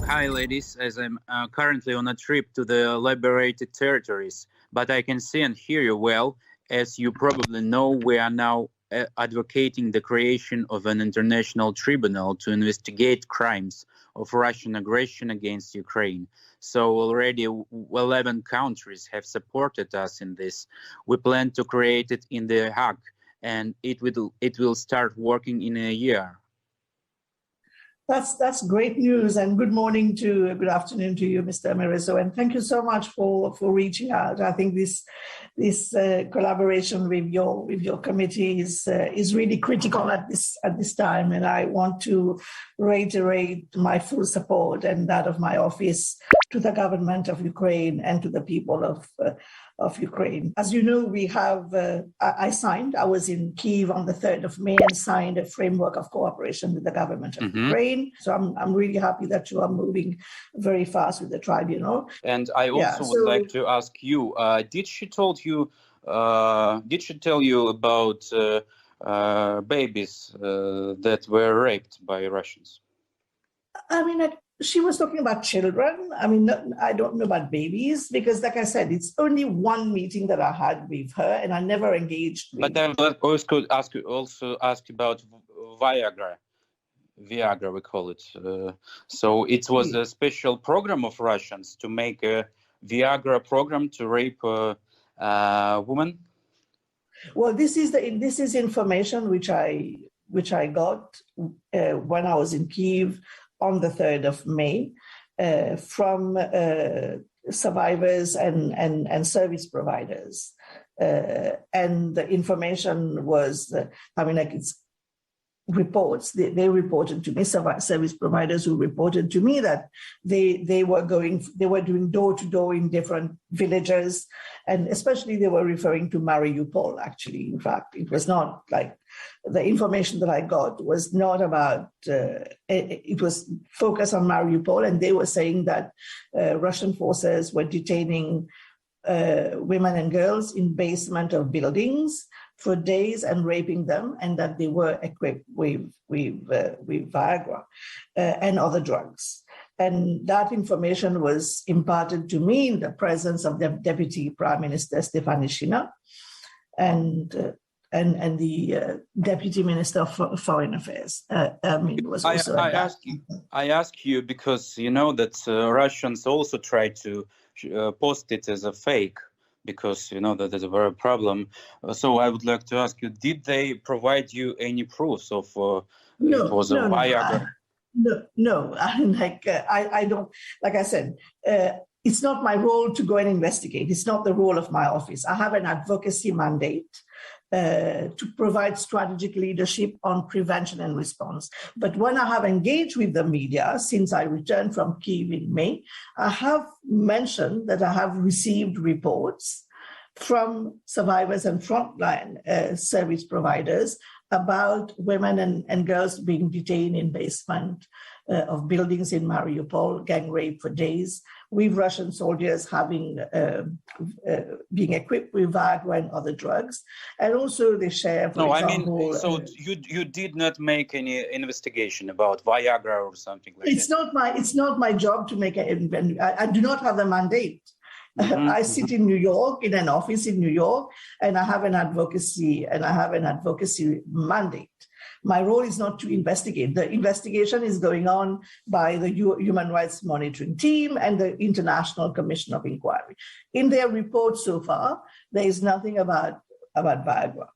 Hi, ladies, as I'm currently on a trip to the liberated territories, but I can see and hear you well. As you probably know, we are now advocating the creation of an international tribunal to investigate crimes of Russian aggression against Ukraine. So already 11 countries have supported us in this. We plan to create it in The Hague, and it will start working in a year. That's great news, and good afternoon to you, Mr. Merizo, and thank you so much for reaching out. I think this collaboration with your committee is really critical at this time, and I want to reiterate my full support and that of my office to the government of Ukraine and to the people of Ukraine. As you know, I was in Kyiv on the 3rd of May and signed a framework of cooperation with the government of Ukraine. So I'm really happy that you are moving very fast with the tribunal. And I also would like to ask you, did she tell you about babies that were raped by Russians? I mean, she was talking about children. I mean, I don't know about babies because, like I said, it's only one meeting that I had with her, and I never engaged with. But I could also ask about Viagra. Viagra, we call it. So it was a special program of Russians to make a Viagra program to rape women. Well, this is information which I got when I was in Kyiv on the 3rd of May from survivors and service providers. And the information was, it's reports. They reported to me, service providers who reported to me that they were doing door-to-door in different villages, and especially they were referring to Mariupol, actually. In fact, it was not like the information that I got was not about, it was focused on Mariupol, and they were saying that Russian forces were detaining women and girls in basement of buildings for days and raping them, and that they were equipped with Viagra and other drugs. And that information was imparted to me in the presence of the Deputy Prime Minister Stefanishina and the Deputy Minister of Foreign Affairs. Was also I ask you because you know that Russians also try to post it as a fake, because you know that is a very problem. So I would like to ask you: did they provide you any proofs of it was a Viagra? No. I don't. Like I said, it's not my role to go and investigate. It's not the role of my office. I have an advocacy mandate to provide strategic leadership on prevention and response. But when I have engaged with the media since I returned from Kyiv in May, I have mentioned that I have received reports from survivors and frontline service providers about women and girls being detained in basement of buildings in Mariupol, gang rape for days, with Russian soldiers having being equipped with Viagra and other drugs, and also they share. So you did not make any investigation about Viagra or something like that. It's not my job to make I do not have a mandate. I sit in New York in an office in New York, and I have an advocacy mandate. My role is not to investigate. The investigation is going on by the Human Rights Monitoring Team and the International Commission of Inquiry. In their report so far, there is nothing about Viagra.